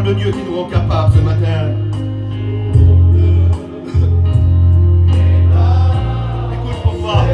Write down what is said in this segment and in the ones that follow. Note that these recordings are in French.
le Dieu qui nous rend capable ce matin. Écoute pourquoi.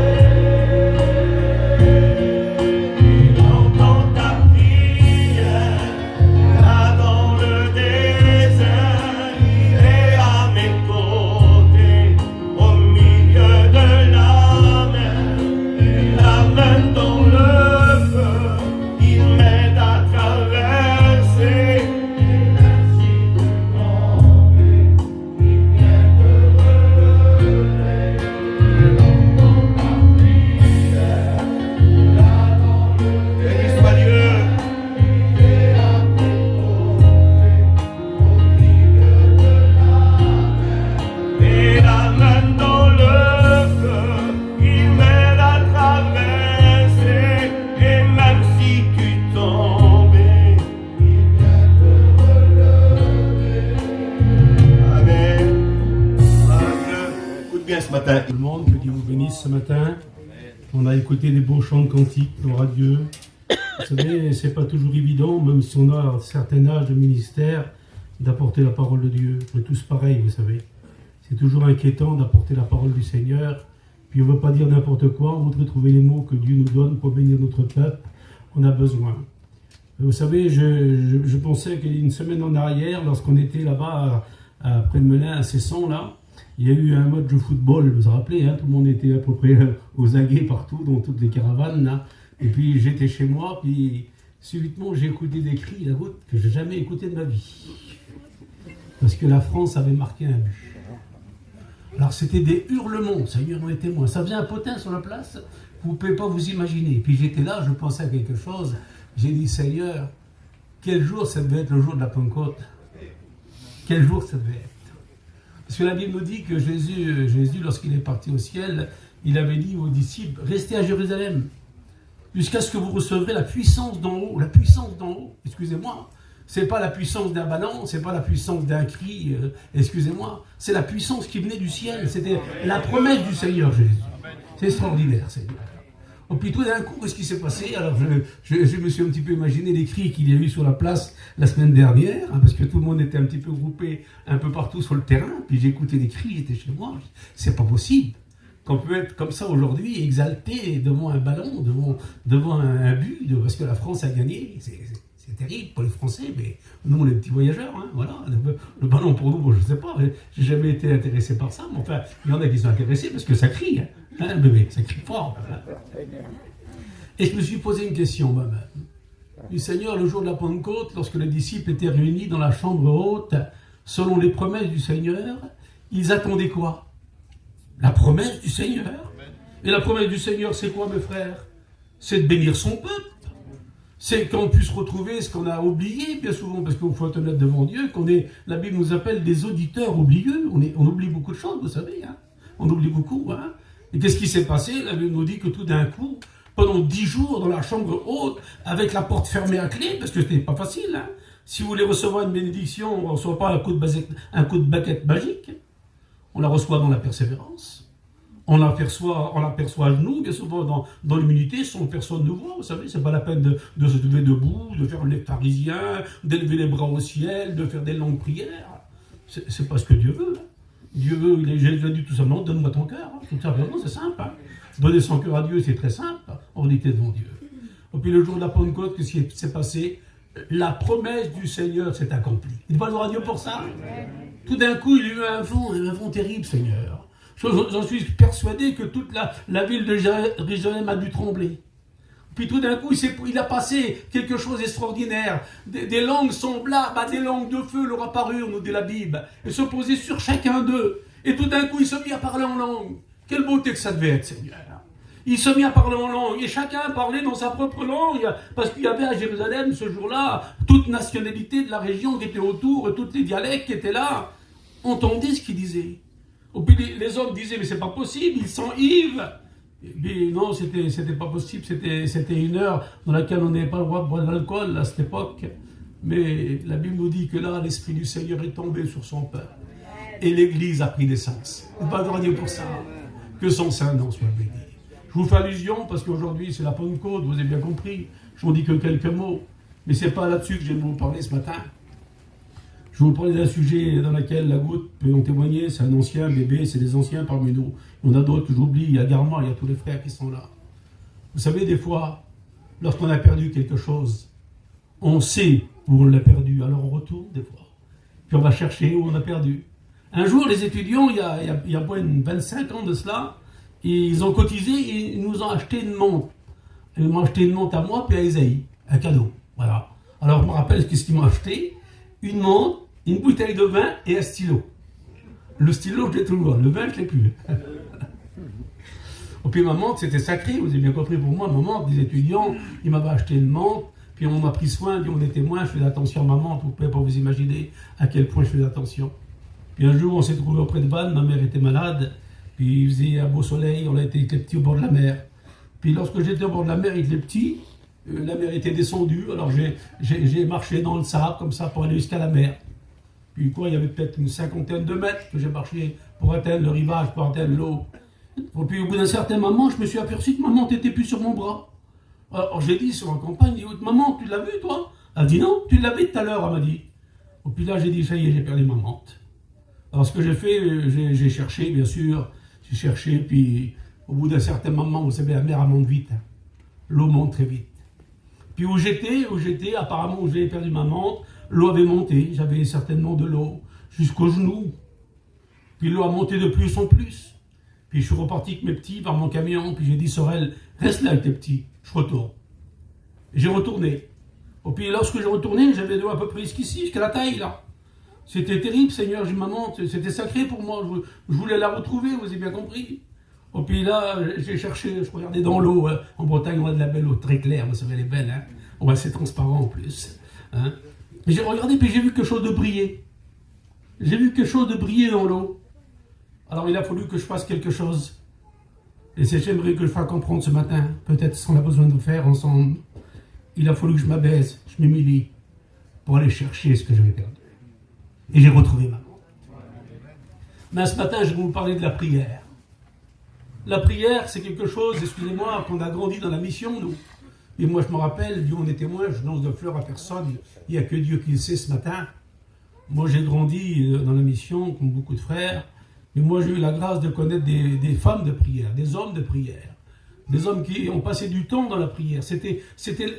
Tout le monde, que Dieu vous bénisse ce matin. On a écouté des beaux chants de cantiques, gloire à Dieu. Vous savez, c'est pas toujours évident, même si on a un certain âge de ministère, d'apporter la parole de Dieu. On est tous pareils, vous savez. C'est toujours inquiétant d'apporter la parole du Seigneur. Puis on ne veut pas dire n'importe quoi, on voudrait trouver les mots que Dieu nous donne pour bénir notre peuple. On a besoin. Vous savez, je pensais qu'une semaine en arrière, lorsqu'on était là-bas, près de Melun, à Cesson, là, il y a eu un match de football, vous vous rappelez, hein, tout le monde était à peu près aux aguets partout, dans toutes les caravanes, là. Et puis j'étais chez moi, puis subitement j'ai écouté des cris, la goutte, que je n'ai jamais écouté de ma vie. Parce que la France avait marqué un but. Alors c'était des hurlements, Seigneur en est témoin. Ça faisait un potin sur la place, vous ne pouvez pas vous imaginer. Puis j'étais là, je pensais à quelque chose, j'ai dit, Seigneur, quel jour ça devait être le jour de la Pentecôte? Quel jour ça devait être? Parce que la Bible nous dit que Jésus, lorsqu'il est parti au ciel, il avait dit aux disciples, restez à Jérusalem, jusqu'à ce que vous recevrez la puissance d'en haut. La puissance d'en haut, excusez-moi, c'est pas la puissance d'un ballon, c'est pas la puissance d'un cri, excusez-moi, c'est la puissance qui venait du ciel. C'était la promesse du Seigneur Jésus. C'est extraordinaire, Seigneur. Et puis tout d'un coup, qu'est-ce qui s'est passé? Alors je me suis un petit peu imaginé les cris qu'il y a eu sur la place la semaine dernière, hein, parce que tout le monde était un petit peu groupé un peu partout sur le terrain, puis j'ai écouté les cris, j'étais chez moi, c'est pas possible qu'on peut être comme ça aujourd'hui, exalté devant un ballon, devant un but, parce que la France a gagné, c'est terrible pour les Français, mais nous on est des petits voyageurs, hein, voilà, le ballon pour nous, bon, je sais pas, j'ai jamais été intéressé par ça, mais enfin, il y en a qui sont intéressés parce que ça crie, hein, bébé, ça crie fort. Et je me suis posé une question moi-même. Du Seigneur, le jour de la Pentecôte, lorsque les disciples étaient réunis dans la chambre haute, selon les promesses du Seigneur, ils attendaient quoi? La promesse du Seigneur. Et la promesse du Seigneur, c'est quoi, mes frères? C'est de bénir son peuple. C'est qu'on puisse retrouver ce qu'on a oublié, bien souvent, parce qu'il faut être honnête devant Dieu, la Bible nous appelle des auditeurs oublieux. On oublie beaucoup de choses, vous savez. Hein? On oublie beaucoup. Hein? Et qu'est-ce qui s'est passé? La Bible nous dit que tout d'un coup, pendant 10 jours, dans la chambre haute, avec la porte fermée à clé, parce que ce n'est pas facile. Hein? Si vous voulez recevoir une bénédiction, on ne reçoit pas un coup de baguette magique. On la reçoit dans la persévérance. On l'aperçoit à genoux, bien souvent dans l'immunité, sans personne ne voit. Vous savez, c'est pas la peine de se lever debout, de faire les pharisiens, d'élever les bras au ciel, de faire des longues prières. C'est pas ce que Dieu veut. Hein. Dieu veut, Jésus a dit tout simplement, donne-moi ton cœur. Hein. Tout simplement, c'est simple. Hein. Donner son cœur à Dieu, c'est très simple. On était devant Dieu. Et puis le jour de la Pentecôte, qu'est-ce qui s'est passé? La promesse du Seigneur s'est accomplie. Il va gloire à Dieu pour ça. Tout d'un coup, il y a eu un vent terrible, Seigneur. J'en suis persuadé que toute la ville de Jérusalem a dû trembler. Puis tout d'un coup, il a passé quelque chose d'extraordinaire. Des langues semblables à des langues de feu leur apparurent, nous dit la Bible, et se posaient sur chacun d'eux. Et tout d'un coup, il se mit à parler en langue. Quelle beauté que ça devait être, Seigneur. Il se mit à parler en langue, et chacun parlait dans sa propre langue, parce qu'il y avait à Jérusalem, ce jour-là, toute nationalité de la région qui était autour, et tous les dialectes qui étaient là, entendaient ce qu'il disait. Et puis les hommes disaient, mais c'est pas possible, ils sont ivres. Mais non, c'était pas possible, c'était une heure dans laquelle on n'avait pas le droit de boire de l'alcool à cette époque. Mais la Bible nous dit que là, l'Esprit du Seigneur est tombé sur son peuple. Et l'Église a pris naissance. On va adorer Dieu pour ça. Que son saint nom soit béni. Je vous fais allusion parce qu'aujourd'hui, c'est la Pentecôte, vous avez bien compris. Je vous dis que quelques mots. Mais c'est pas là-dessus que j'ai voulu vous parler ce matin. Je vais vous parler d'un sujet dans lequel la goutte peut en témoigner. C'est un ancien bébé, c'est des anciens parmi nous. Il y en a d'autres que j'oublie, il y a Garma, il y a tous les frères qui sont là. Vous savez, des fois, lorsqu'on a perdu quelque chose, on sait où on l'a perdu, alors on retourne des fois. Puis on va chercher où on a perdu. Un jour, les étudiants, il y a 25 ans de cela, ils ont cotisé et ils nous ont acheté une montre. Ils m'ont acheté une montre à moi puis à Isaïe, un cadeau. Voilà. Alors je me rappelle ce qu'ils m'ont acheté, une montre, une bouteille de vin et un stylo. Le stylo, je l'ai toujours, le vin, je ne l'ai plus. Et puis ma montre, c'était sacré, vous avez bien compris pour moi, ma montre, des étudiants, ils m'avaient acheté une montre, puis on m'a pris soin, puis on était moins, je faisais attention à ma montre, vous pouvez pas vous imaginer à quel point je faisais attention. Puis un jour, on s'est trouvé auprès de Vannes, ma mère était malade, puis il faisait un beau soleil, on était petits au bord de la mer. Puis lorsque j'étais au bord de la mer, il était petit, la mer était descendue, alors j'ai marché dans le sable, comme ça, pour aller jusqu'à la mer. Puis quoi, il y avait peut-être une 50aine de mètres que j'ai marché pour atteindre le rivage, pour atteindre l'eau. Et puis au bout d'un certain moment, je me suis aperçu que ma montre n'était plus sur mon bras. Alors j'ai dit sur ma compagne, maman, tu l'as vu toi? Elle a dit non, tu l'avais tout à l'heure, elle m'a dit. Et puis là j'ai dit, ça y est, j'ai perdu ma montre. Alors ce que j'ai fait, j'ai cherché, bien sûr, j'ai cherché, puis au bout d'un certain moment, vous savez, la mer elle monte vite. L'eau monte très vite. Puis où j'étais, apparemment où j'avais perdu ma montre, l'eau avait monté, j'avais certainement de l'eau jusqu'aux genoux. Puis l'eau a monté de plus en plus. Puis je suis reparti avec mes petits par mon camion, puis j'ai dit, Sorel, reste là avec tes petits, je retourne. J'ai retourné. Et puis lorsque j'ai retourné, j'avais de l'eau à peu près jusqu'ici, jusqu'à la taille là. C'était terrible, Seigneur, j'ai ma montre, c'était sacré pour moi, je voulais la retrouver, vous avez bien compris. Et puis là, j'ai cherché, je regardais dans l'eau, hein. En Bretagne, on a de la belle eau très claire, vous savez, elle est belle, hein. Ouais, c'est transparent en plus. Hein. Mais j'ai regardé, puis j'ai vu quelque chose de briller. J'ai vu quelque chose de briller dans l'eau. Alors il a fallu que je fasse quelque chose. Et c'est j'aimerais que je fasse comprendre ce matin, peut-être ce qu'on a besoin de faire ensemble. Il a fallu que je m'abaisse, je m'humilie, pour aller chercher ce que j'avais perdu. Et j'ai retrouvé ma montre. Mais ce matin, je vais vous parler de la prière. La prière, c'est quelque chose, excusez-moi, qu'on a grandi dans la mission, nous. Et moi, je me rappelle, Dieu en est témoin, je lance de fleurs à personne, il n'y a que Dieu qui le sait ce matin. Moi, j'ai grandi dans la mission, comme beaucoup de frères, mais moi, j'ai eu la grâce de connaître des femmes de prière, des hommes de prière, des hommes qui ont passé du temps dans la prière.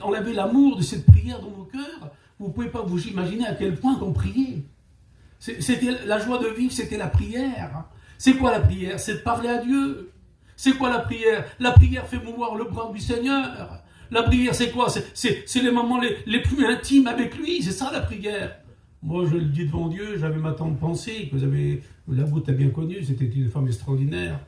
On avait l'amour de cette prière dans nos cœurs. Vous ne pouvez pas vous imaginer à quel point qu'on priait. C'était la joie de vivre, c'était la prière. C'est quoi la prière? C'est de parler à Dieu. C'est quoi la prière? La prière fait mouvoir le bras du Seigneur. La prière, c'est quoi? C'est les moments les plus intimes avec lui. C'est ça la prière. Moi, je le dis devant Dieu, j'avais ma tante Pensée, que la goutte a bien connue, c'était une femme extraordinaire.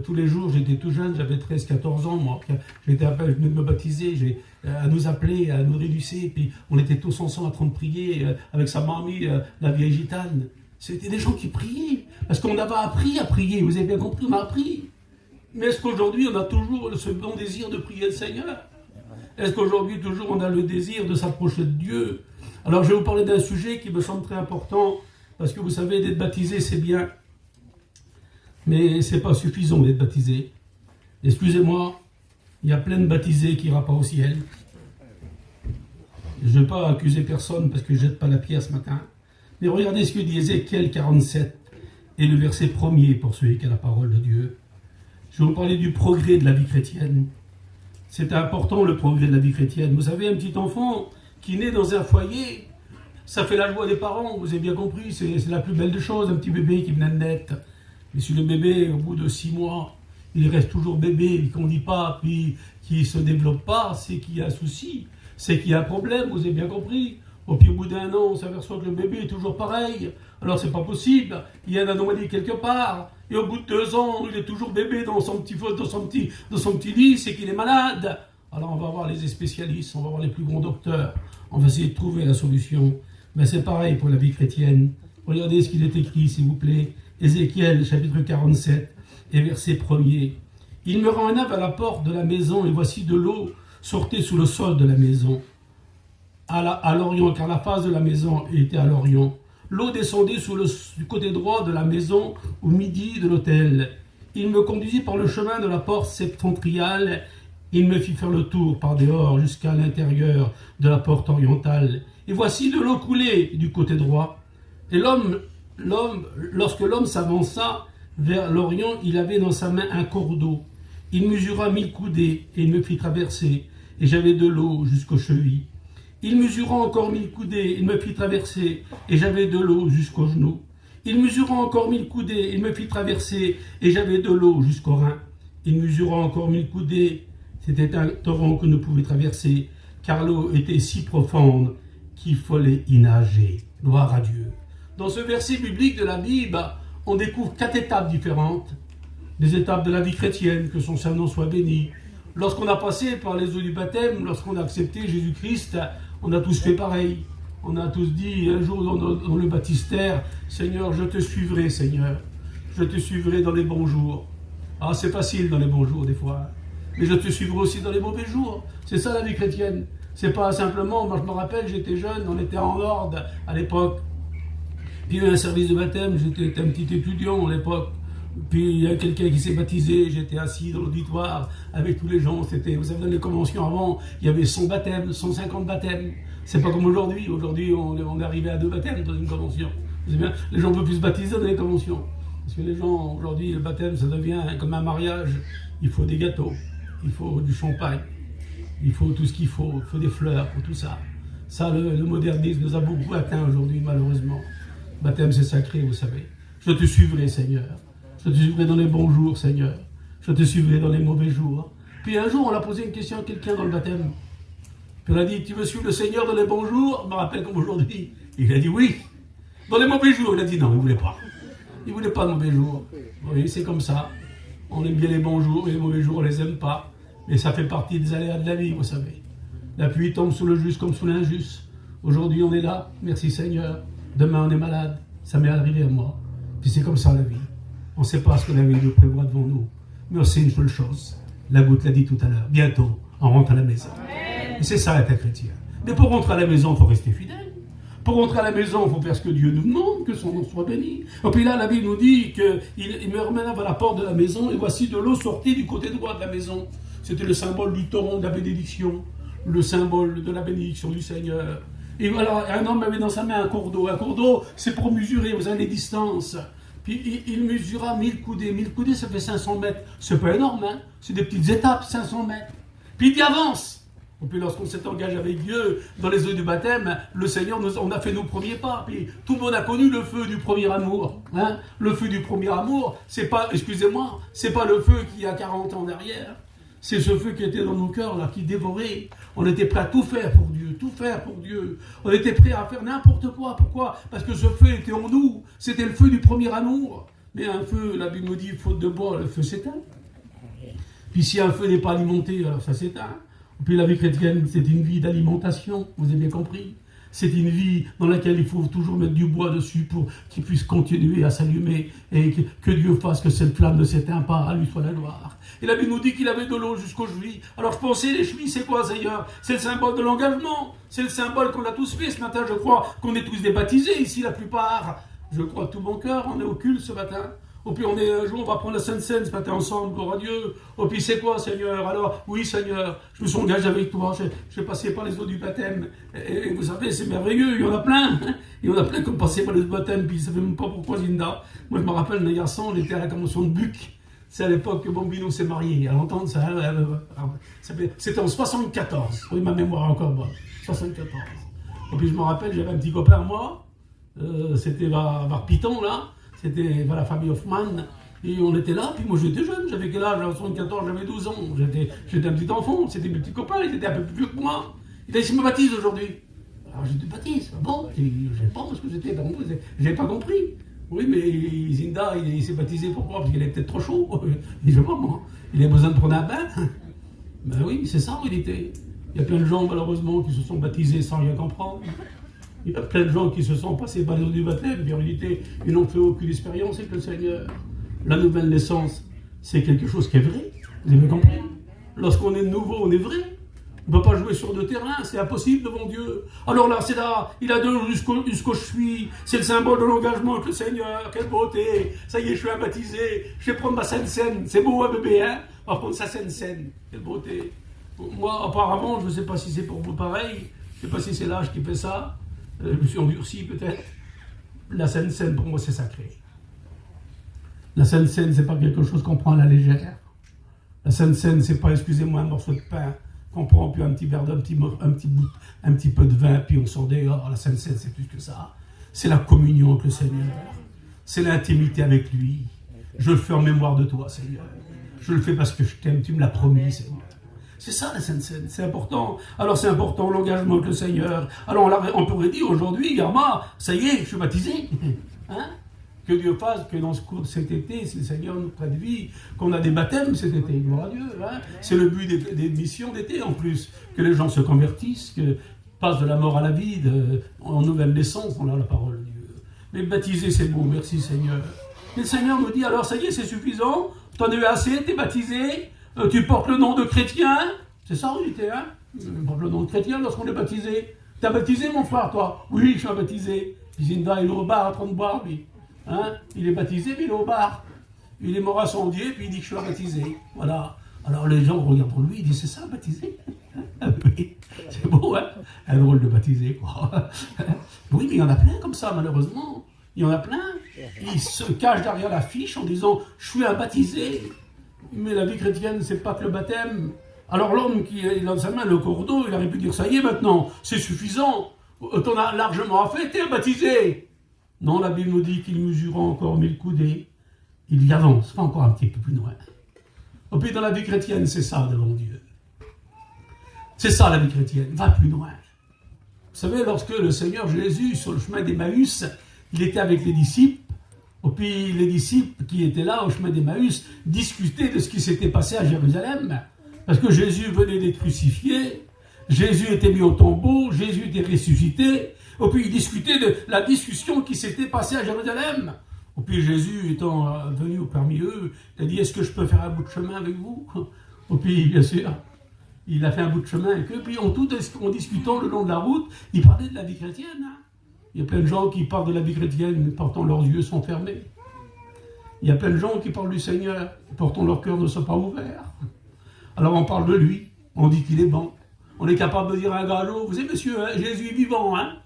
Tous les jours, j'étais tout jeune, j'avais 13-14 ans, moi. J'étais appelé, je venais de me baptiser, à nous appeler, à nous réducer, puis on était tous ensemble en train de prier, avec sa mamie, la vieille gitane. C'était des gens qui priaient, parce qu'on avait appris à prier, vous avez bien compris, on a appris. Mais est-ce qu'aujourd'hui, on a toujours ce bon désir de prier le Seigneur? Est-ce qu'aujourd'hui, toujours, on a le désir de s'approcher de Dieu? Alors, je vais vous parler d'un sujet qui me semble très important, parce que vous savez, d'être baptisé, c'est bien. Mais ce n'est pas suffisant d'être baptisé. Excusez-moi, il y a plein de baptisés qui n'iront pas au ciel. Je ne vais pas accuser personne parce que je ne jette pas la pierre ce matin. Mais regardez ce que dit Ézéchiel 47 et le verset 1er pour celui qui a la parole de Dieu. Je vais vous parler du progrès de la vie chrétienne. C'est important le progrès de la vie chrétienne. Vous savez, un petit enfant qui naît dans un foyer, ça fait la joie des parents, vous avez bien compris, c'est la plus belle des choses, un petit bébé qui vient de naître. Mais si le bébé, au bout de 6 mois, il reste toujours bébé, il ne grandit pas, puis qu'il ne se développe pas, c'est qu'il y a un souci, c'est qu'il y a un problème, vous avez bien compris. Puis au bout d'1 an, on s'aperçoit que le bébé est toujours pareil. Alors c'est pas possible, il y a une anomalie quelque part. Et au bout de 2 ans, il est toujours bébé dans son petit lit, c'est qu'il est malade. Alors on va voir les spécialistes, on va voir les plus grands docteurs, on va essayer de trouver la solution. Mais c'est pareil pour la vie chrétienne. Regardez ce qu'il est écrit, s'il vous plaît. Ézéchiel, chapitre 47, et verset 1er. Il me rend un ave à la porte de la maison, et voici de l'eau sortait sous le sol de la maison, à l'orient, car la face de la maison était à l'orient. L'eau descendait du côté droit de la maison, au midi de l'autel. Il me conduisit par le chemin de la porte septentrionale. Il me fit faire le tour par dehors jusqu'à l'intérieur de la porte orientale. et voici de l'eau coulait du côté droit. Et lorsque l'homme s'avança vers l'Orient, il avait dans sa main un cordeau. Il mesura 1000 coudées et il me fit traverser, et j'avais de l'eau jusqu'aux chevilles. Il mesura encore 1000 coudées, il me fit traverser, et j'avais de l'eau jusqu'aux genoux. Il mesura encore 1000 coudées, il me fit traverser, et j'avais de l'eau jusqu'aux reins. Il mesura encore 1000 coudées, c'était un torrent que nous pouvions traverser, car l'eau était si profonde qu'il fallait y nager. Gloire à Dieu. Dans ce verset biblique de la Bible, on découvre 4 étapes différentes, des étapes de la vie chrétienne, que son Saint-Nom soit béni. Lorsqu'on a passé par les eaux du baptême, lorsqu'on a accepté Jésus-Christ, on a tous fait pareil. On a tous dit un jour dans le baptistère, Seigneur, je te suivrai, Seigneur. Je te suivrai dans les bons jours. Ah, c'est facile dans les bons jours des fois. Mais je te suivrai aussi dans les mauvais jours. C'est ça la vie chrétienne. C'est pas simplement, moi je me rappelle, j'étais jeune, on était en ordre à l'époque. Puis il y a eu un service de baptême, j'étais un petit étudiant à l'époque. Puis il y a quelqu'un qui s'est baptisé, j'étais assis dans l'auditoire avec tous les gens. C'était, vous savez, dans les conventions avant, il y avait 100 baptêmes, 150 baptêmes. C'est pas comme aujourd'hui. Aujourd'hui, on est arrivé à 2 baptêmes dans une convention. Vous savez bien, les gens ne peuvent plus se baptiser dans les conventions. Parce que les gens, aujourd'hui, le baptême, ça devient comme un mariage. Il faut des gâteaux, il faut du champagne, il faut tout ce qu'il faut, il faut des fleurs, pour tout ça. Ça, le modernisme nous a beaucoup atteint aujourd'hui, malheureusement. Le baptême, c'est sacré, vous savez. Je te suivrai, Seigneur. Je te suivrai dans les bons jours, Seigneur. Je te suivrai dans les mauvais jours. Puis un jour, on a posé une question à quelqu'un dans le baptême. Puis on a dit, tu veux suivre le Seigneur dans les bons jours? Je me rappelle comme aujourd'hui. Il a dit oui. Dans les mauvais jours, il a dit non, il ne voulait pas. Il ne voulait pas de mauvais jours. Oui, c'est comme ça. On aime bien les bons jours et les mauvais jours, on ne les aime pas. Mais ça fait partie des aléas de la vie, vous savez. La pluie tombe sous le juste comme sous l'injuste. Aujourd'hui, on est là. Merci Seigneur. Demain, on est malade. Ça m'est arrivé à moi. Puis c'est comme ça la vie. On ne sait pas ce que la vie nous prévoit devant nous. Mais on sait une seule chose. La goutte l'a dit tout à l'heure. Bientôt, on rentre à la maison. Et c'est ça être un chrétien. Mais pour rentrer à la maison, il faut rester fidèle. Pour rentrer à la maison, il faut faire ce que Dieu nous demande, que son nom soit béni. Et puis là, la Bible nous dit qu'il me remena vers la porte de la maison, et voici de l'eau sortie du côté droit de la maison. C'était le symbole du torrent de la bénédiction, le symbole de la bénédiction du Seigneur. Et voilà, un homme avait dans sa main un cours d'eau. Un cours d'eau, c'est pour mesurer, vous avez les distances. Puis il mesura 1000 coudées. 1000 coudées, ça fait 500 mètres. C'est pas énorme, hein. C'est des petites étapes, 500 mètres. Puis il avance. Et puis lorsqu'on s'est engagé avec Dieu dans les eaux du baptême, le Seigneur, on a fait nos premiers pas. Puis tout le monde a connu le feu du premier amour. Hein. Le feu du premier amour, c'est pas, excusez-moi, c'est pas le feu qui a 40 ans derrière. C'est ce feu qui était dans nos cœurs, là, qui dévorait. On était prêt à tout faire pour Dieu, tout faire pour Dieu. On était prêt à faire n'importe quoi. Pourquoi? Parce que ce feu était en nous. C'était le feu du premier amour. Mais un feu, la Bible nous dit, faute de bois, le feu s'éteint. Puis si un feu n'est pas alimenté, alors ça s'éteint. Puis la vie chrétienne, c'est une vie d'alimentation, vous avez bien compris. C'est une vie dans laquelle il faut toujours mettre du bois dessus pour qu'il puisse continuer à s'allumer et que Dieu fasse que cette flamme ne s'éteint pas, à lui soit la gloire. Et la Bible nous dit qu'il avait de l'eau jusqu'aux chevilles. Alors je pensais, les chevilles, c'est quoi, Seigneur? C'est le symbole de l'engagement. C'est le symbole qu'on a tous fait ce matin. Je crois qu'on est tous des baptisés ici, la plupart. Je crois de tout mon cœur, on est au culte ce matin. Et puis on est un jour, on va prendre la Sainte Seine ce matin ensemble, gloire à Dieu. Et puis c'est quoi, Seigneur? Alors, oui, Seigneur, je me suis engagé avec toi, j'ai passé par les eaux du baptême. Et vous savez, c'est merveilleux, il y en a plein. Hein. Il y en a plein qui ont passé par les eaux du baptême, puis ils ne savaient même pas pourquoi Zinda. Moi, je me rappelle, un garçon, on était à la convention de Buc. C'est à l'époque que Bambino s'est marié. Il y a longtemps de ça. C'était en 74. Oui, ma mémoire est encore bonne. 74. Et puis je me rappelle, j'avais un petit copain à moi. C'était vers Piton, là. C'était vers la famille Hoffman. Et on était là, puis moi j'étais jeune, j'avais quel âge? En 74, j'avais 12 ans. J'étais un petit enfant, c'était mes petits copains, ils étaient un peu plus vieux que moi. Il a dit, je me baptise aujourd'hui. Alors je te baptise, bon, je ne sais pas ce que j'étais, j'ai pas compris. Oui, mais Zinda, il s'est baptisé pourquoi? Parce qu'il est peut-être trop chaud. Je sais pas moi. Il a besoin de prendre un bain. Ben oui, c'est ça en réalité. Il y a plein de gens, malheureusement, qui se sont baptisés sans rien comprendre. Il y a plein de gens qui se sont passés par les eaux du baptême, mais en réalité, ils n'ont fait aucune expérience avec le Seigneur. La nouvelle naissance, c'est quelque chose qui est vrai. Vous avez compris? Lorsqu'on est nouveau, on est vrai. On ne peut pas jouer sur deux terrains, c'est impossible devant Dieu. Alors là, c'est là, il a de l'eau jusqu'au chevilles. C'est le symbole de l'engagement avec le Seigneur. Quelle beauté! Ça y est, je suis baptisé. Je vais prendre ma Sainte Seine. C'est beau, hein, bébé, hein? On va prendre sa Sainte Seine. Quelle beauté! Moi, auparavant, je ne sais pas si c'est pour vous pareil. Je ne sais pas si c'est l'âge qui fait ça. Je me suis endurci peut-être. La Sainte Seine, pour moi, c'est sacré. La Sainte Seine, c'est pas quelque chose qu'on prend à la légère. La Sainte Seine, c'est pas, excusez-moi, un morceau de pain qu'on prend, puis un petit verre d'un un petit peu de vin, puis on sort dehors. La Sainte Seine, c'est plus que ça. C'est la communion avec le Seigneur. C'est l'intimité avec lui. Je le fais en mémoire de toi, Seigneur. Je le fais parce que je t'aime, tu me l'as promis, Seigneur. C'est ça la Sainte Seine, c'est important. Alors c'est important l'engagement avec le Seigneur. Alors on pourrait dire aujourd'hui, Garma, ça y est, je suis baptisé. Hein? Que Dieu fasse que dans ce cours de cet été, si le Seigneur nous prête vie, qu'on a des baptêmes cet été, gloire à Dieu. Hein? C'est le but des missions d'été en plus, que les gens se convertissent, que passent de la mort à la vie, en nouvelle naissance, dans la parole de Dieu. Mais baptiser, c'est beau, merci Seigneur. Et le Seigneur nous dit, alors ça y est, c'est suffisant, t'en as eu assez, t'es baptisé, tu portes le nom de chrétien, c'est ça en réalité, hein? Tu portes le nom de chrétien lorsqu'on est baptisé. T'as baptisé mon frère, toi? Oui, je suis baptisé. Zinda, il est au bar en train de boire, lui. Hein? Il est baptisé, mais il est au bar. Il est mort à son Dieu, puis il dit que je suis baptisé. Voilà. Alors les gens regardent pour lui, ils disent, c'est ça, baptisé? C'est beau, hein? Un drôle de baptisé, quoi. Oui, mais il y en a plein comme ça, malheureusement. Il y en a plein. Ils se cachent derrière la fiche en disant, je suis un baptisé. Mais la vie chrétienne, c'est pas que le baptême. Alors l'homme qui a dans sa main le cordeau, il aurait pu dire, ça y est maintenant, c'est suffisant. T'en as largement fait, t'es un baptisé. Non, la Bible nous dit qu'il mesura encore 1000 coudées. Il y avance, pas encore un petit peu plus loin. Et puis dans la vie chrétienne, c'est ça devant Dieu. C'est ça la vie chrétienne, va plus loin. Vous savez, lorsque le Seigneur Jésus, sur le chemin d'Emmaüs, il était avec les disciples, et puis les disciples qui étaient là au chemin d'Emmaüs discutaient de ce qui s'était passé à Jérusalem. Parce que Jésus venait d'être crucifié, Jésus était mis au tombeau, Jésus était ressuscité, et puis ils discutaient de la discussion qui s'était passée à Jérusalem. Et puis Jésus étant venu parmi eux, il a dit, est-ce que je peux faire un bout de chemin avec vous? Et puis bien sûr, il a fait un bout de chemin avec eux, puis en discutant le long de la route, il parlait de la vie chrétienne. Hein. Il y a plein de gens qui parlent de la vie chrétienne, pourtant leurs yeux sont fermés. Il y a plein de gens qui parlent du Seigneur, pourtant leur cœur ne sont pas ouverts. Alors on parle de lui, on dit qu'il est bon. On est capable de dire à un galop, vous savez monsieur, hein, Jésus est vivant, hein.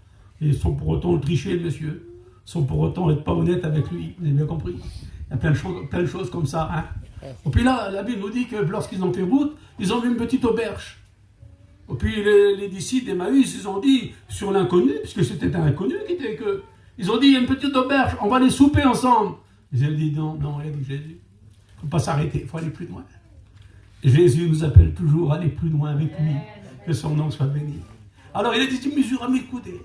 Et sans pour autant le tricher, le monsieur. Sans pour autant être pas honnête avec lui, vous avez bien compris. Il y a plein de choses comme ça, hein. Et puis là, la Bible nous dit que lorsqu'ils ont fait route, ils ont vu une petite auberge. Et puis les disciples d'Emmaüs, ils ont dit, sur l'inconnu, puisque c'était un inconnu qui était avec eux, ils ont dit, il y a une petite auberge, on va aller souper ensemble. Ils ont dit, non, il a dit Jésus, il ne faut pas s'arrêter, il faut aller plus loin. Jésus nous appelle toujours à aller plus loin avec lui, que son nom soit béni. Alors il a dit, tu mesures à mes coudées.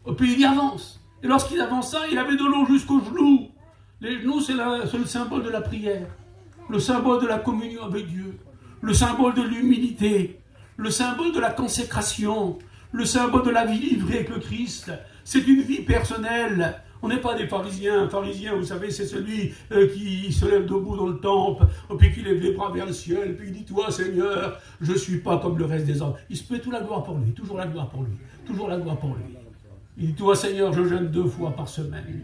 Et puis il y avance. Et lorsqu'il avança, il avait de l'eau jusqu'aux genoux. Les genoux, c'est le symbole de la prière, le symbole de la communion avec Dieu, le symbole de l'humilité, le symbole de la consécration, le symbole de la vie livrée avec le Christ. C'est une vie personnelle. On n'est pas des pharisiens. Un pharisien, vous savez, c'est celui qui se lève debout dans le temple, et puis qui lève les bras vers le ciel, et puis il dit, toi Seigneur, je ne suis pas comme le reste des hommes. Il se met toute la gloire pour lui, toujours la gloire pour lui, toujours la gloire pour lui. Il dit, toi Seigneur, je jeûne 2 fois par semaine.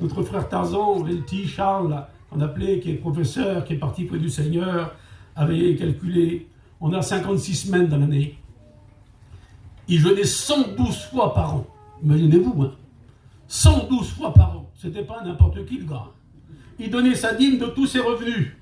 Notre frère Tarzan, le petit Charles, on appelait, qui est professeur, qui est parti près du Seigneur, avait calculé, on a 56 semaines dans l'année. Il jeûnait 112 fois par an. Imaginez-vous, hein. 112 fois par an. C'était pas n'importe qui le gars. Il donnait sa dîme de tous ses revenus.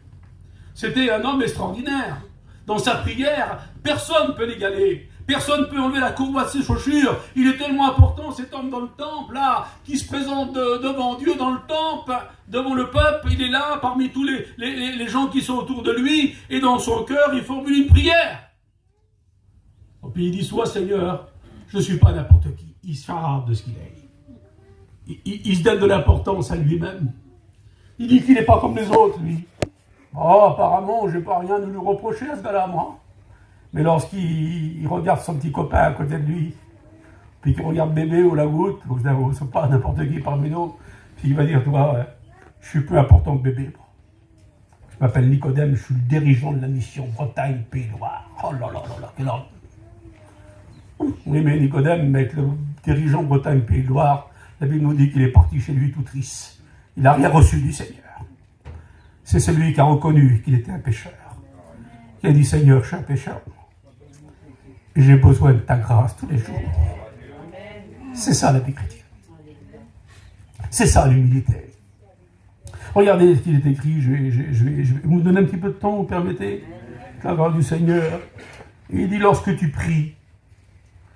C'était un homme extraordinaire. Dans sa prière, personne ne peut l'égaler. Personne ne peut enlever la courroie de ses chaussures. Il est tellement important, cet homme dans le temple, là, qui se présente devant Dieu dans le temple, devant le peuple. Il est là, parmi tous les gens qui sont autour de lui, et dans son cœur, il formule une prière. Et puis il dit, soit Seigneur, je ne suis pas n'importe qui. Il se charge de ce qu'il est. Il se donne de l'importance à lui-même. Il dit qu'il n'est pas comme les autres, lui. Oh, apparemment, je n'ai pas rien à lui reprocher à ce gars-là, moi. Mais lorsqu'il regarde son petit copain à côté de lui, puis qu'il regarde bébé ou la goutte, vous ne savez pas n'importe qui parmi nous, puis il va dire, toi, ouais, je suis plus important que bébé. Je m'appelle Nicodème, je suis le dirigeant de la mission Bretagne, Pays Loire. Oh là là là là, quel homme. Oui, mais Nicodème, avec le dirigeant Bretagne, Pays Loire, la Bible nous dit qu'il est parti chez lui tout triste. Il n'a rien reçu du Seigneur. C'est celui qui a reconnu qu'il était un pécheur. Qui a dit, Seigneur, je suis un pécheur. J'ai besoin de ta grâce tous les jours. C'est ça la vie chrétienne. C'est ça l'humilité. Regardez ce qu'il est écrit, je vais vous donner un petit peu de temps, vous permettez, la grâce du Seigneur. Il dit, lorsque tu pries,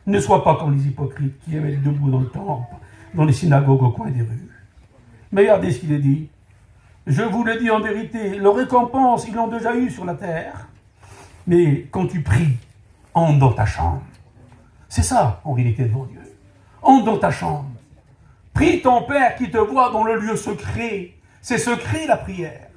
ne sois pas comme les hypocrites qui aiment être debout dans le temple, dans les synagogues au coin des rues. Mais regardez ce qu'il est dit. Je vous le dis en vérité, leur récompense, ils l'ont déjà eu sur la terre. Mais quand tu pries, entre dans ta chambre. C'est ça, en réalité, devant Dieu. Entre dans ta chambre. Prie ton Père qui te voit dans le lieu secret. C'est secret, la prière.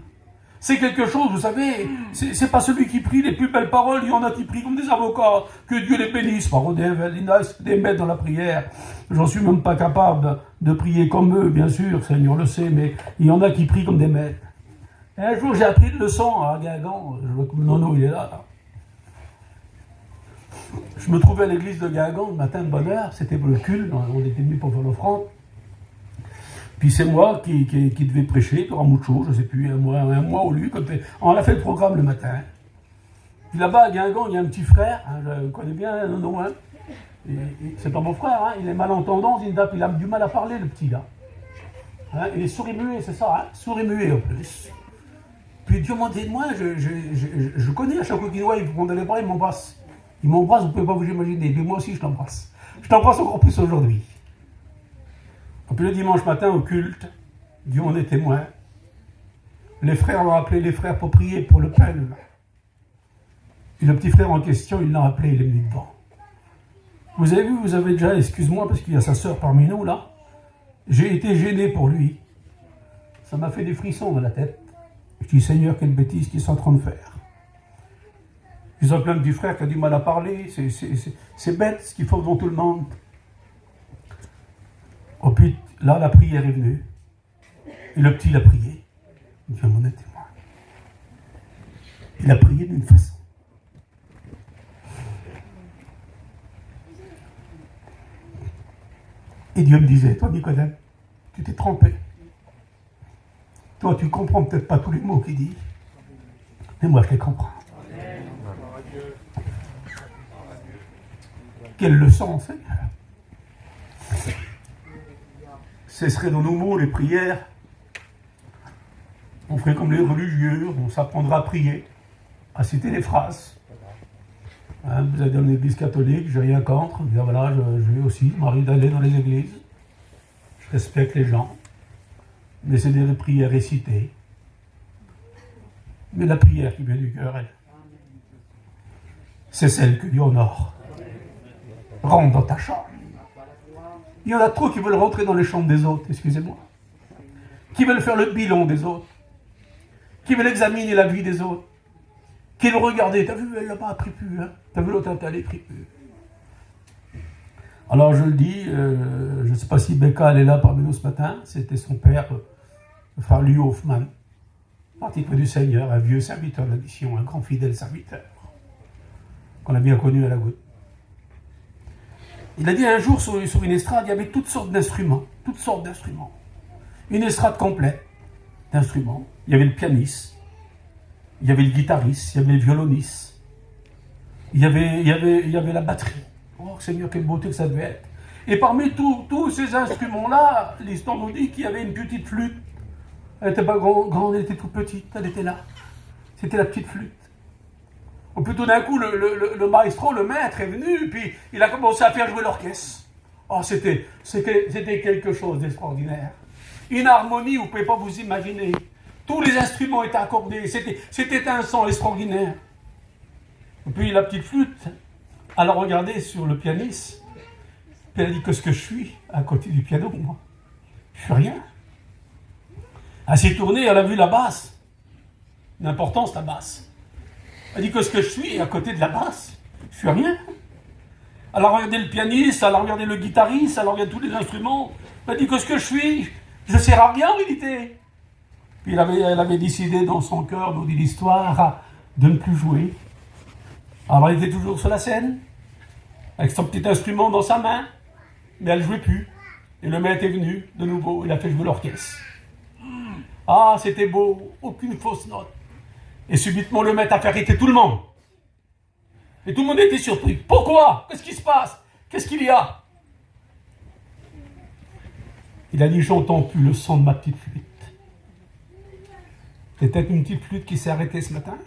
C'est quelque chose, vous savez, c'est pas celui qui prie les plus belles paroles, il y en a qui prient comme des avocats, que Dieu les bénisse, par des maîtres dans la prière. J'en suis même pas capable de prier comme eux, bien sûr, Seigneur le sait, mais il y en a qui prient comme des maîtres. Et un jour, j'ai appris une leçon à Guingamp, je vois que Nono, il est là. Je me trouvais à l'église de Guingamp le matin de bonne heure, c'était pour le culte, on était venus pour faire l'offrande. Puis c'est moi qui devais prêcher, pour Ramoucho, je ne sais plus, un mois ou lui, on a fait le programme le matin. Puis là-bas, à Guingamp, il y a un petit frère, hein, je connais bien, non, hein, c'est pas mon frère, hein, il est malentendant, il a du mal à parler, le petit là. Hein, il est sourd-muet, c'est ça, hein, sourd-muet en plus. Puis Dieu m'a dit, moi, je connais à chaque fois qu'il voit, il prend les bras, il m'embrasse. Il m'embrasse, vous ne pouvez pas vous imaginer, mais moi aussi je t'embrasse. Je t'embrasse encore plus aujourd'hui. Et puis le dimanche matin au culte, Dieu en est témoin. Les frères l'ont appelé les frères pour prier pour le pèle. Et le petit frère en question, il l'a appelé, il est venu devant. Vous avez vu, vous avez déjà, excuse-moi, parce qu'il y a sa sœur parmi nous là, j'ai été gêné pour lui. Ça m'a fait des frissons dans la tête. Je dis, Seigneur, quelle bêtise qu'ils sont en train de faire. Ils ont plein de petits frères qui ont du mal à parler, c'est bête ce qu'ils font devant tout le monde. Oh, puis là, la prière est venue. Et le petit, il a prié. Dieu m'en est témoin. Il a prié d'une façon. Et Dieu me disait, toi, Nicodème, tu t'es trompé. Toi, tu ne comprends peut-être pas tous les mots qu'il dit. Mais moi, je les comprends. Quelle leçon, Seigneur. Cesserait dans nos mots les prières. On ferait comme les religieux, on s'apprendra à prier, à citer les phrases. Hein, vous êtes dans l'église catholique, je n'ai rien contre. Voilà, je vais aussi, il m'arrive d'aller dans les églises. Je respecte les gens. Mais c'est des prières récitées. Mais la prière qui vient du cœur, elle, c'est celle que Dieu honore. Rentre dans ta chambre. Il y en a trop qui veulent rentrer dans les chambres des autres, excusez-moi. Qui veulent faire le bilan des autres. Qui veulent examiner la vie des autres. Qui veulent regarder. T'as vu, elle n'a pas appris plus. Hein. T'as vu l'autre, elle n'a appris plus. Alors je le dis, je ne sais pas si Becca elle est là parmi nous ce matin. C'était son père, le frère Louis Hoffman. Parti près du Seigneur, un vieux serviteur de la mission, un grand fidèle serviteur. Qu'on a bien connu à la goutte. Il a dit un jour sur une estrade, il y avait toutes sortes d'instruments. Toutes sortes d'instruments. Une estrade complète d'instruments. Il y avait le pianiste, il y avait le guitariste, il y avait le violoniste, il y avait la batterie. Oh Seigneur, quelle beauté que ça devait être. Et parmi tous ces instruments-là, l'histoire nous dit qu'il y avait une petite flûte. Elle n'était pas grande, elle était toute petite, elle était là. C'était la petite flûte. Ou plutôt d'un coup, le maestro, le maître est venu, puis il a commencé à faire jouer l'orchestre. Oh, c'était quelque chose d'extraordinaire. Une harmonie, vous ne pouvez pas vous imaginer. Tous les instruments étaient accordés, c'était un son extraordinaire. Et puis la petite flûte, elle a regardé sur le pianiste, puis elle a dit, qu'est-ce que je suis à côté du piano, moi? Je suis rien. Elle s'est tournée, elle a vu la basse. L'importance, la basse. Elle dit, qu'est-ce que je suis à côté de la basse? Je suis rien. Elle a regardé le pianiste, elle a regardé le guitariste, elle a regardé tous les instruments. Elle a dit, qu'est-ce que je suis? Je ne sers à rien en réalité. Puis elle avait décidé dans son cœur, nous dit l'histoire, de ne plus jouer. Alors elle était toujours sur la scène, avec son petit instrument dans sa main, mais elle ne jouait plus. Et le maître est venu de nouveau, il a fait jouer l'orchestre. Ah, c'était beau, aucune fausse note. Et subitement, le maître a fait arrêter tout le monde. Et tout le monde était surpris. Pourquoi? Qu'est-ce qui se passe? Qu'est-ce qu'il y a? Il a dit, j'entends plus le son de ma petite flûte. C'est peut-être une petite flûte qui s'est arrêtée ce matin.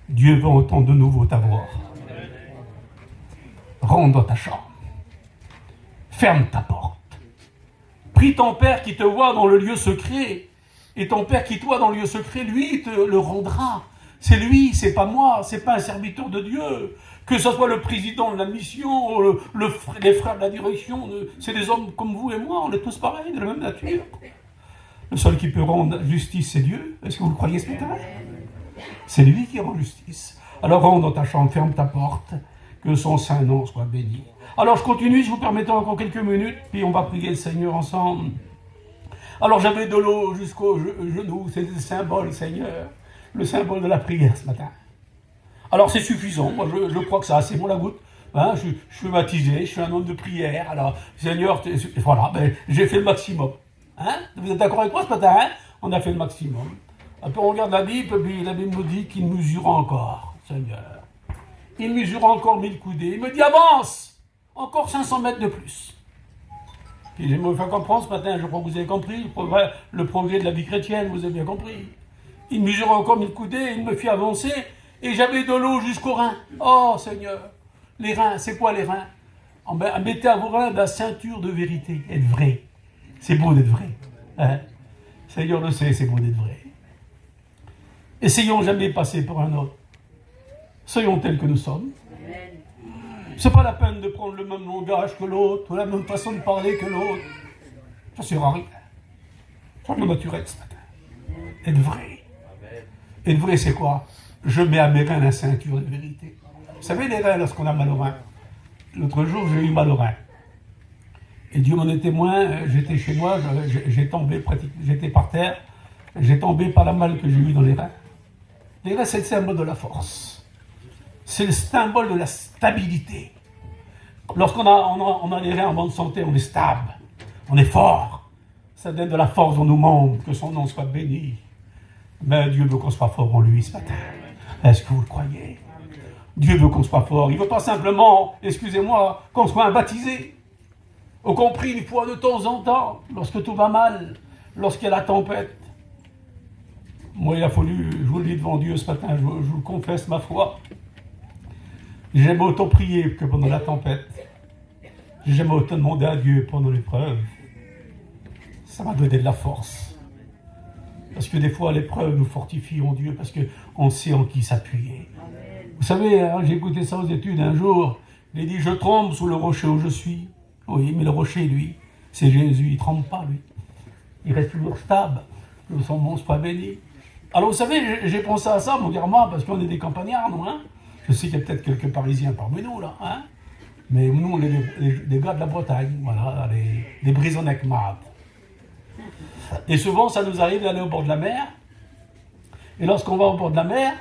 Dieu veut entendre de nouveau ta voix. Rentre dans ta chambre. Ferme ta porte. Prie ton Père qui te voit dans le lieu secret. Et ton Père qui te voit dans le lieu secret, lui, il te le rendra. C'est lui, c'est pas moi, c'est pas un serviteur de Dieu. Que ce soit le président de la mission, les frères de la direction, c'est des hommes comme vous et moi, on est tous pareils, de la même nature. Le seul qui peut rendre justice, c'est Dieu. Est-ce que vous le croyez ce matin? C'est lui qui rend justice. Alors rentre dans ta chambre, ferme ta porte, que son saint nom soit béni. Alors je continue, je vous permettrai encore quelques minutes, puis on va prier le Seigneur ensemble. Alors j'avais de l'eau jusqu'au genou, c'est le symbole, Seigneur, le symbole de la prière ce matin. Alors c'est suffisant, moi je crois que ça, c'est bon la goutte. Hein, je suis baptisé, je suis un homme de prière, alors Seigneur, voilà, ben, j'ai fait le maximum. Hein? Vous êtes d'accord avec moi ce matin? Hein? On a fait le maximum. Après on regarde la Bible, puis la Bible nous dit qu'il mesure encore, Seigneur. Il mesure encore 1000 coudées. Il me dit avance, encore 500 mètres de plus. Puis je me fais comprendre ce matin, je crois que vous avez compris, le progrès de la vie chrétienne, vous avez bien compris. Il mesure encore 1000 coudées, il me fait avancer, et j'avais de l'eau jusqu'aux reins. Oh Seigneur, les reins, c'est quoi les reins? Mettez à vos reins la ceinture de vérité, être vrai. C'est beau d'être vrai. Hein? Seigneur le sait, c'est beau d'être vrai. Essayons jamais de passer pour un autre. Soyons tels que nous sommes. C'est pas la peine de prendre le même langage que l'autre, ou la même façon de parler que l'autre. Ça sert à rien. Soyons naturels ce matin. Être vrai. Être vrai, c'est quoi? Je mets à mes reins la ceinture de vérité. Vous savez, les reins, lorsqu'on a mal aux reins. L'autre jour, j'ai eu mal aux reins. Et Dieu m'en est témoin, j'étais chez moi, j'ai tombé j'étais par terre, j'ai tombé par la mal que j'ai eu dans les reins. Les reins, c'est le symbole de la force. C'est le symbole de la stabilité. Lorsqu'on a les reins en bonne santé, on est stable, on est fort. Ça donne de la force dans nos membres, que son nom soit béni. Mais Dieu veut qu'on soit fort en lui ce matin. Est-ce que vous le croyez? Dieu veut qu'on soit fort. Il ne veut pas simplement, excusez-moi, qu'on soit un baptisé. Ou compris une fois de temps en temps, lorsque tout va mal, lorsqu'il y a la tempête. Moi, il a fallu, je vous le dis devant Dieu ce matin, je vous confesse ma foi. J'aime autant prier que pendant la tempête. J'aime autant demander à Dieu pendant l'épreuve. Ça m'a donné de la force. Parce que des fois, l'épreuve nous fortifie en Dieu, parce qu'on sait en qui s'appuyer. Vous savez, hein, j'ai écouté ça aux études un jour. Il a dit, je tremble sous le rocher où je suis. Oui, mais le rocher, lui, c'est Jésus. Il ne tremble pas, lui. Il reste toujours stable. Que son nom soit béni. Alors, vous savez, j'ai pensé à ça, mon moi, parce qu'on est des campagnards, nous, hein. Je sais qu'il y a peut-être quelques Parisiens parmi nous, là, hein. Mais nous, on est des gars de la Bretagne, voilà, les Brisonnec-Mad. Et souvent, ça nous arrive d'aller au bord de la mer. Et lorsqu'on va au bord de la mer,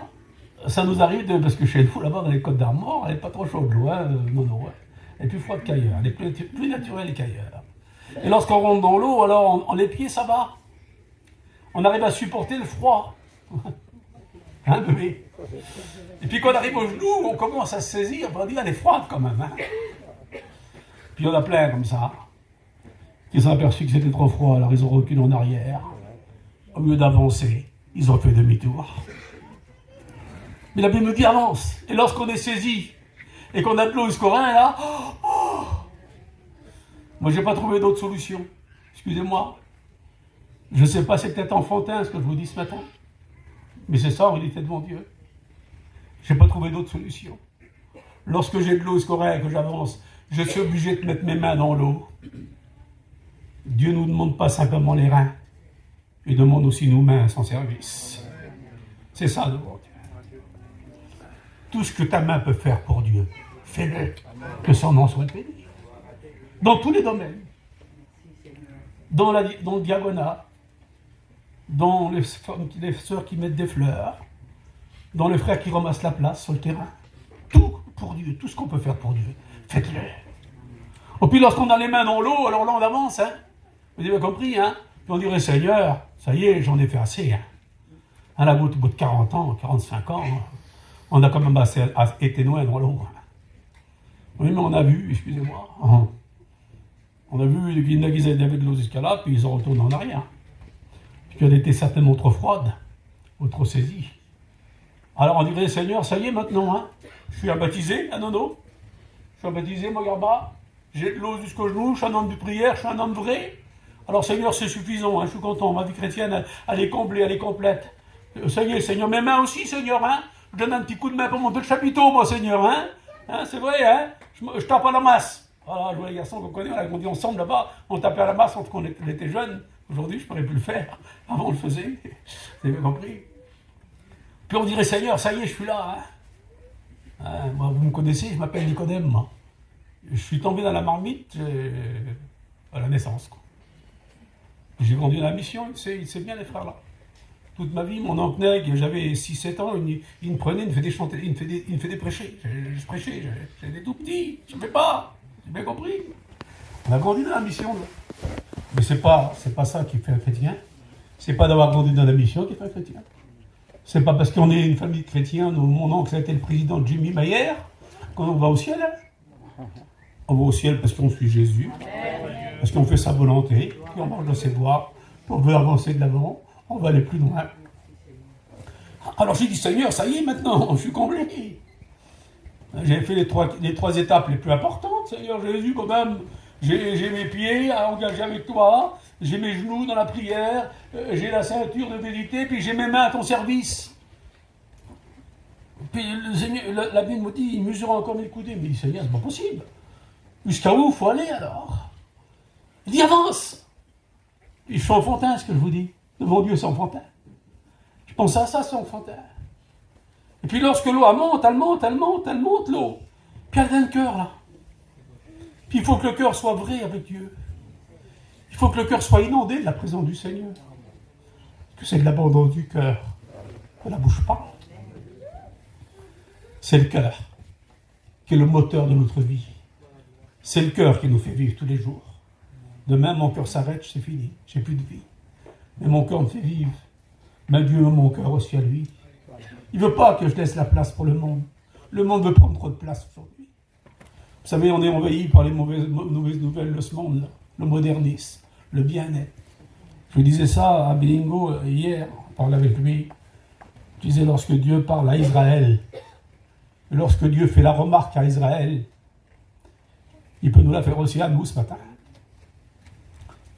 ça nous arrive parce que chez nous, là-bas, dans les Côtes d'Armor, elle n'est pas trop chaude, l'eau, hein, non, elle est plus froide qu'ailleurs, elle est plus naturelle qu'ailleurs. Et lorsqu'on rentre dans l'eau, alors, les pieds, ça va. On arrive à supporter le froid. Hein, bébé? Et puis quand on arrive au genou, on commence à se saisir, on va dire, elle est froide quand même. Hein? Puis on a plein comme ça, qui sont aperçus que c'était trop froid, alors ils ont reculé en arrière. Au lieu d'avancer, ils ont fait demi-tour. Mais la Bible nous dit avance. Et lorsqu'on est saisi, et qu'on a de l'eau jusqu'au rein, là, moi j'ai pas trouvé d'autre solution. Excusez-moi. Je ne sais pas, c'est peut-être enfantin ce que je vous dis ce matin. Mais c'est ça en réalité devant Dieu. Je n'ai pas trouvé d'autre solution. Lorsque j'ai de l'eau jusqu'au rein et que j'avance, je suis obligé de mettre mes mains dans l'eau. Dieu ne nous demande pas simplement les reins. Il demande aussi nos mains à son service. C'est ça devant Dieu. Tout ce que ta main peut faire pour Dieu, fais-le. Que son nom soit béni. Dans tous les domaines. Dans le diaconat. Dans les sœurs qui mettent des fleurs, dans les frères qui ramassent la place sur le terrain. Tout pour Dieu, tout ce qu'on peut faire pour Dieu, faites-le. Et puis lorsqu'on a les mains dans l'eau, alors là on avance, hein. Vous avez compris, hein. Puis on dirait, Seigneur, ça y est, j'en ai fait assez. Hein. À la bout de 40 ans, 45 ans, On a quand même été loin dans l'eau. Oui, mais on a vu, excusez-moi, on a vu qu'ils avaient de l'eau jusqu'à là, puis ils ont retourné en arrière. Puis elle était certainement trop froide, ou trop saisie. Alors on dirait, Seigneur, ça y est maintenant, hein, je suis baptisé, ah non, je suis baptisé, moi, Garba, j'ai de l'eau jusqu'au genou, je suis un homme de prière, je suis un homme vrai. Alors Seigneur, c'est suffisant, hein, je suis content, ma vie chrétienne, elle est comblée, elle est complète. Ça y est, Seigneur, mes mains aussi, Seigneur, hein, je donne un petit coup de main pour monter le chapiteau, moi, Seigneur, hein, c'est vrai, hein, je tape à la masse. Voilà, je vois les garçons qu'on connaît, on a grandi ensemble là-bas, on tapait à la masse quand on était jeunes. Aujourd'hui, je ne pourrais plus le faire. Avant, on le faisait. Vous avez compris? Puis on dirait, Seigneur, ça y est, je suis là. Hein. Moi, vous me connaissez, je m'appelle Nicodème, moi. Je suis tombé dans la marmite à la naissance. J'ai grandi dans la mission, il sait bien les frères là. Toute ma vie, mon oncle Neg, j'avais 6-7 ans, il me prenait, il me faisait chanter, il me faisait prêcher. Je prêchais, j'étais tout petit, je ne fais pas. J'ai bien compris. On a grandi dans la mission là. Mais c'est pas ça qui fait un chrétien. C'est pas d'avoir grandi dans la mission qui fait un chrétien. C'est pas parce qu'on est une famille de chrétiens, mon oncle a été le président de Jimmy Mayer, qu'on va au ciel. Hein. On va au ciel parce qu'on suit Jésus, parce qu'on fait sa volonté, puis on marche dans ses voies, on veut avancer de l'avant, on va aller plus loin. Alors j'ai dit, Seigneur, ça y est maintenant, je suis comblé. J'ai fait les trois étapes les plus importantes, Seigneur Jésus, quand même. J'ai mes pieds à engager avec toi, j'ai mes genoux dans la prière, j'ai la ceinture de vérité, puis j'ai mes mains à ton service. Puis la Bible me dit, il mesure encore mes coudées. Mais il dit, Seigneur, c'est pas possible. Jusqu'à où il faut aller alors? Il dit, avance. Puis je suis enfantin, ce que je vous dis. Devant Dieu, c'est enfantin. Je pense à ça, c'est enfantin. Et puis lorsque l'eau monte, elle monte l'eau. Puis elle vient le cœur, là. Puis il faut que le cœur soit vrai avec Dieu. Il faut que le cœur soit inondé de la présence du Seigneur. Parce que c'est de l'abondance du cœur que la bouche parle. C'est le cœur qui est le moteur de notre vie. C'est le cœur qui nous fait vivre tous les jours. Demain, mon cœur s'arrête, c'est fini, j'ai plus de vie. Mais mon cœur me fait vivre. Mais Dieu a mon cœur aussi à lui. Il ne veut pas que je laisse la place pour le monde. Le monde veut prendre trop de place aujourd'hui. Vous savez, on est envahi par les mauvaises nouvelles de ce monde, là. Le modernisme, le bien-être. Je disais ça à Bilingo hier, on parlait avec lui. Je disais, lorsque Dieu parle à Israël, lorsque Dieu fait la remarque à Israël, il peut nous la faire aussi à nous ce matin.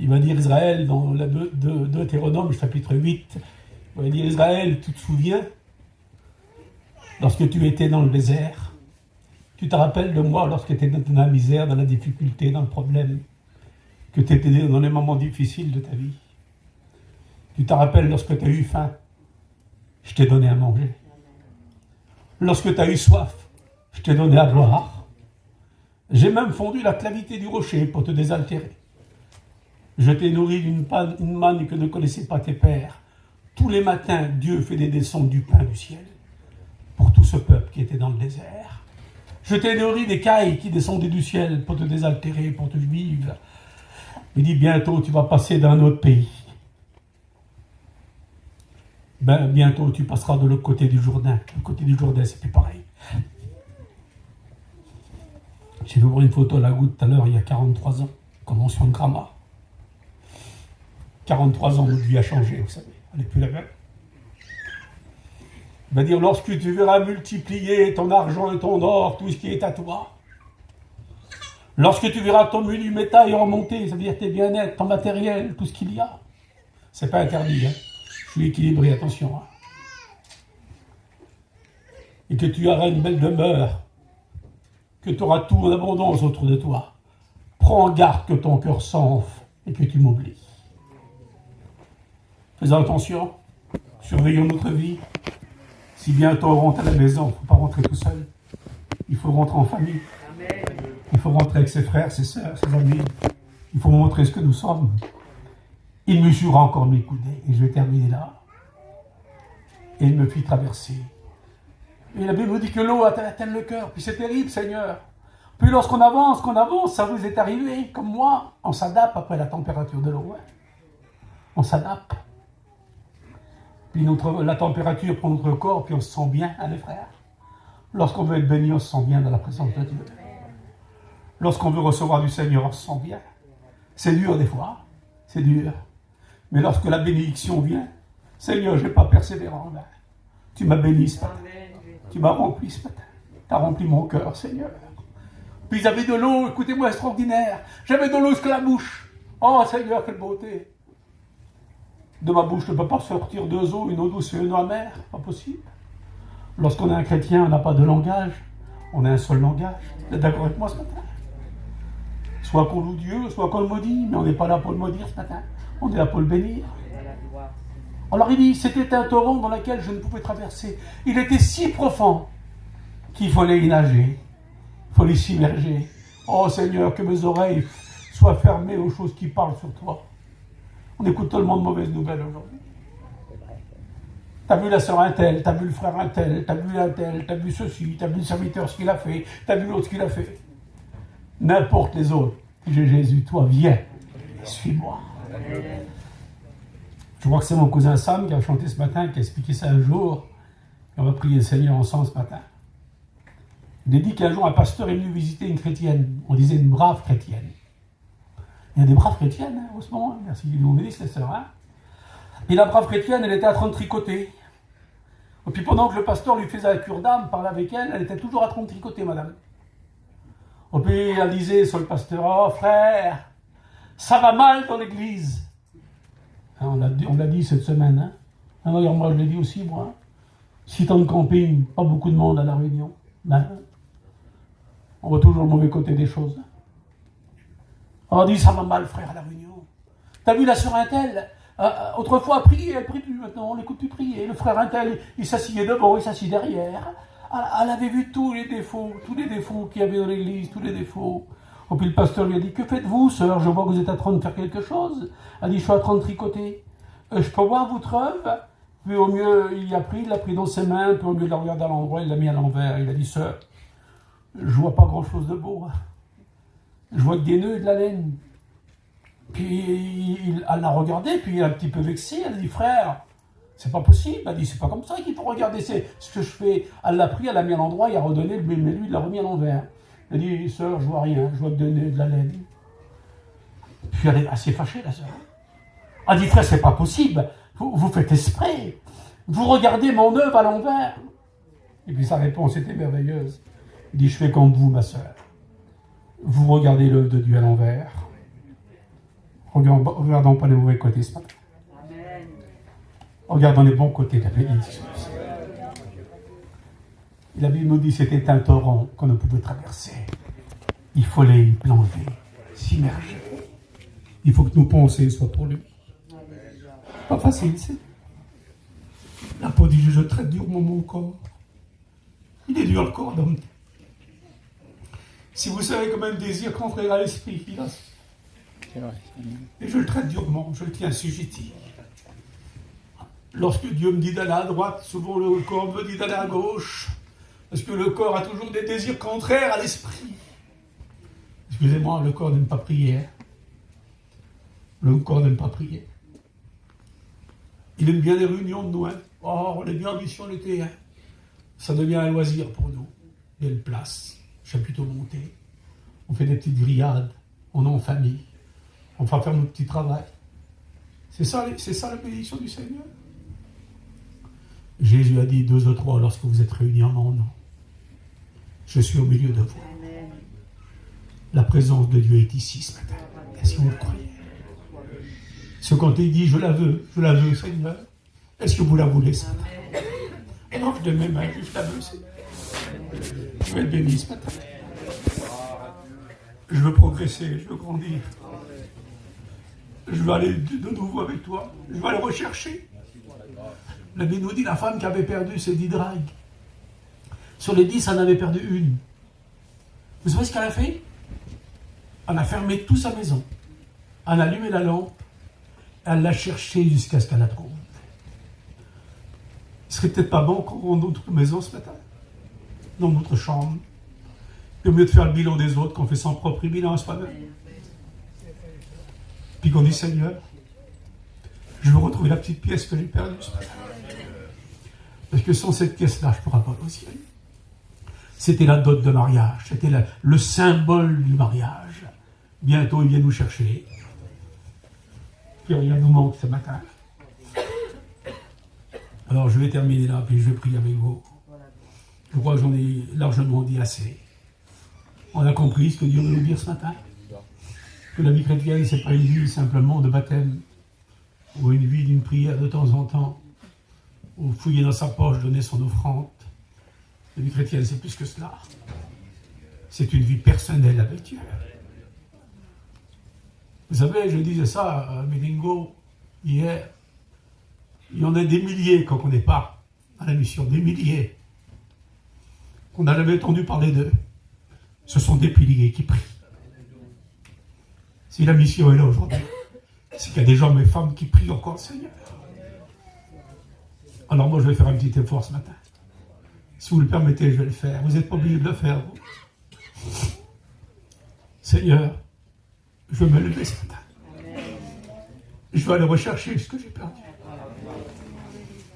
Il va dire Israël, dans la Deutéronome, chapitre 8, il va dire Israël, tu te souviens, lorsque tu étais dans le désert, tu te rappelles de moi lorsque tu étais dans la misère, dans la difficulté, dans le problème, que tu étais dans les moments difficiles de ta vie. Tu te rappelles lorsque tu as eu faim, je t'ai donné à manger. Lorsque tu as eu soif, je t'ai donné à boire. J'ai même fondu la clavité du rocher pour te désaltérer. Je t'ai nourri d'une manne que ne connaissaient pas tes pères. Tous les matins, Dieu fait des descentes du pain du ciel pour tout ce peuple qui était dans le désert. Je t'ai nourri des cailles qui descendaient du ciel pour te désaltérer, pour te vivre. Il dit, bientôt tu vas passer dans un autre pays. Bientôt tu passeras de l'autre côté du Jourdain. Le côté du Jourdain, c'est plus pareil. J'ai vu voir une photo à la goutte tout à l'heure, il y a 43 ans, convention de Gramma. 43 ans, notre vie a changé, vous savez. Elle n'est plus la même. Il va dire, lorsque tu verras multiplier ton argent et ton or, tout ce qui est à toi, lorsque tu verras ton menu métal remonter, ça veut dire tes bien-être, ton matériel, tout ce qu'il y a, c'est pas interdit, hein. Je suis équilibré, attention. Hein. Et que tu auras une belle demeure, que tu auras tout en abondance autour de toi. Prends garde que ton cœur s'enfle et que tu m'oublies. Faisons attention, surveillons notre vie. Si bientôt on rentre à la maison, il ne faut pas rentrer tout seul. Il faut rentrer en famille. Il faut rentrer avec ses frères, ses sœurs, ses amis. Il faut montrer ce que nous sommes. Il mesura encore mes coudées, et je vais terminer là. Et il me fit traverser. Et la Bible dit que l'eau atteint le cœur. Puis c'est terrible, Seigneur. Puis lorsqu'on avance, ça vous est arrivé, comme moi, on s'adapte après la température de l'eau. Hein. On s'adapte. Puis la température prend notre corps, puis on se sent bien, hein, les frères. Lorsqu'on veut être béni, on se sent bien dans la présence de Dieu. Lorsqu'on veut recevoir du Seigneur, on se sent bien. C'est dur des fois, c'est dur. Mais lorsque la bénédiction vient, Seigneur, je n'ai pas persévéré en vain. Tu m'as béni ce matin. Tu m'as rempli ce matin. Tu as rempli mon cœur, Seigneur. Puis j'avais de l'eau, écoutez-moi, extraordinaire. J'avais de l'eau jusqu'à la bouche. Oh Seigneur, quelle beauté. De ma bouche ne peut pas sortir deux eaux, une eau douce et une eau amère. Pas possible. Lorsqu'on est un chrétien, on n'a pas de langage. On a un seul langage. Vous êtes d'accord avec moi ce matin? Soit qu'on loue Dieu, soit qu'on le maudit. Mais on n'est pas là pour le maudire ce matin. On est là pour le bénir. Alors il dit, c'était un torrent dans lequel je ne pouvais traverser. Il était si profond qu'il fallait y nager. Il fallait s'immerger. Oh Seigneur, que mes oreilles soient fermées aux choses qui parlent sur toi. On écoute tellement de mauvaises nouvelles aujourd'hui. T'as vu la sœur un tel, t'as vu le frère un tel, t'as vu ceci, t'as vu le serviteur ce qu'il a fait, t'as vu l'autre ce qu'il a fait. N'importe les autres. J'ai Jésus, toi viens, suis-moi. Je crois que c'est mon cousin Sam qui a chanté ce matin, qui a expliqué ça un jour. Et on va prier le Seigneur ensemble ce matin. Il a dit qu'un jour un pasteur est venu visiter une chrétienne. On disait une brave chrétienne. Il y a des braves chrétiennes en ce moment. Merci de nous bénisse les sœurs. Et la brave chrétienne, elle était en train de tricoter. Et puis pendant que le pasteur lui faisait la cure d'âme, parlait avec elle, elle était toujours en train de tricoter, madame. Et puis elle disait sur le pasteur, oh frère, ça va mal dans l'église. On l'a dit cette semaine. D'ailleurs, moi, je l'ai dit aussi, moi. 6 temps de camping, pas beaucoup de monde à la réunion. On voit toujours le mauvais côté des choses. On dit, ça va mal, frère, à la réunion. T'as vu la sœur Intel autrefois, elle priait, elle prie plus maintenant, on l'écoute plus prier. Le frère Intel, il s'asseyait devant, il s'assied derrière. Elle avait vu tous les défauts qu'il y avait dans l'église, tous les défauts. Et puis le pasteur lui a dit, que faites-vous, sœur? Je vois que vous êtes en train de faire quelque chose. Elle dit, je suis en train de tricoter. Je peux voir votre œuvre? Puis au mieux, il l'a pris dans ses mains, puis au mieux de la regarder à l'endroit, il l'a mis à l'envers. Il a dit, sœur, je vois pas grand-chose de beau. Je vois que des nœuds et de la laine. Puis elle l'a regardé, puis il est un petit peu vexé. Elle a dit, frère, c'est pas possible. Elle dit, c'est pas comme ça qu'il faut regarder. C'est ce que je fais. Elle l'a pris, elle l'a mis à l'endroit, il a redonné, mais lui, il l'a remis à l'envers. Elle a dit, sœur, je vois rien, je vois que des nœuds et de la laine. Puis elle est assez fâchée, la sœur. Elle dit, frère, c'est pas possible. Vous faites exprès. Vous regardez mon œuvre à l'envers. Et puis sa réponse était merveilleuse. Il dit, je fais comme vous, ma sœur. Vous regardez l'œuvre de Dieu à l'envers. Regardons pas les mauvais côtés ce matin. Regardons les bons côtés de la bénédiction. Et la Bible nous dit que c'était un torrent qu'on ne pouvait traverser. Il fallait y plonger, s'immerger. Il faut que nos pensées soient pour lui. Pas facile, c'est. L'apôtre dit, je traite durement mon corps. Il est dur le corps d'homme. Si vous savez comme un désir contraire à l'esprit, il a. Et je le traite durement, je le tiens assujetti. Lorsque Dieu me dit d'aller à droite, souvent le corps me dit d'aller à gauche. Parce que le corps a toujours des désirs contraires à l'esprit. Excusez-moi, le corps n'aime pas prier. Le corps n'aime pas prier. Il aime bien les réunions de nous. Oh, on est bien en mission l'été. Ça devient un loisir pour nous. Il y a une place. Chapiteau monté. On fait des petites grillades. On est en famille. On va faire notre petit travail. C'est ça la bénédiction du Seigneur. Jésus a dit 2 ou 3 lorsque vous êtes réunis en mon nom. Je suis au milieu de vous. La présence de Dieu est ici ce matin. Est-ce que vous le croyez? Ce quand il dit je la veux Seigneur. Est-ce que vous la voulez ce matin? Alors je donne mes mains, je la veux Seigneur. Je vais le bénir ce matin. Je veux progresser, je veux grandir. Je veux aller de nouveau avec toi. Je vais aller rechercher. La Bible nous dit la femme qui avait perdu ses 10 dragues. Sur les 10, elle en avait perdu une. Vous savez ce qu'elle a fait? Elle a fermé toute sa maison. Elle a allumé la lampe. Elle l'a cherchée jusqu'à ce qu'elle la trouve. Ce serait peut-être pas bon qu'on rentre dans notre maison ce matin, dans notre chambre. Et au mieux de faire le bilan des autres, qu'on fait son propre bilan à soi-même. Puis qu'on dit, Seigneur, je veux retrouver la petite pièce que j'ai perdue ce matin. Parce que sans cette pièce-là, je ne pourrai pas aller au ciel. C'était la dot de mariage, c'était le symbole du mariage. Bientôt, il vient nous chercher. Puis rien nous manque ce matin. Alors, je vais terminer là, puis je vais prier avec vous. Je crois que j'en ai largement dit assez. On a compris ce que Dieu veut nous dire ce matin. Que la vie chrétienne, ce n'est pas une vie simplement de baptême, ou une vie d'une prière de temps en temps, ou fouiller dans sa poche, donner son offrande. La vie chrétienne, c'est plus que cela. C'est une vie personnelle avec Dieu. Vous savez, je disais ça à Mélingo hier. Il y en a des milliers quand on n'est pas à la mission, des milliers. On n'a jamais entendu parler d'eux. Ce sont des piliers qui prient. Si la mission est là aujourd'hui, c'est qu'il y a des hommes et femmes qui prient encore le Seigneur. Alors moi, je vais faire un petit effort ce matin. Si vous le permettez, je vais le faire. Vous n'êtes pas obligé de le faire, vous. Seigneur, je vais me lever ce matin. Je vais aller rechercher ce que j'ai perdu.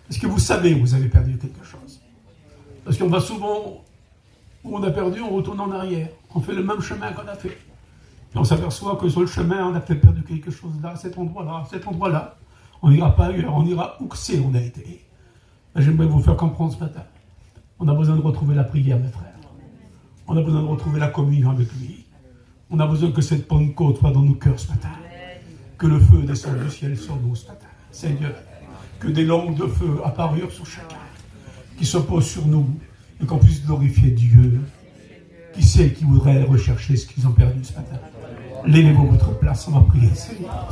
Est-ce que vous savez que vous avez perdu quelque chose? Parce qu'on va souvent, où on a perdu, on retourne en arrière. On fait le même chemin qu'on a fait. Et on s'aperçoit que sur le chemin, on a peut-être perdu quelque chose là, cet endroit-là. On n'ira pas ailleurs, on ira où que c'est on a été. J'aimerais vous faire comprendre ce matin. On a besoin de retrouver la prière, mes frères. On a besoin de retrouver la communion avec lui. On a besoin que cette Pentecôte soit dans nos cœurs ce matin. Que le feu descende du ciel sur nous ce matin. Seigneur, que des langues de feu apparurent sur chacun, qui se posent sur nous, et qu'on puisse glorifier Dieu. Qui sait qui voudrait rechercher ce qu'ils ont perdu ce matin? Levez-vous votre place, on va prier. Seigneur.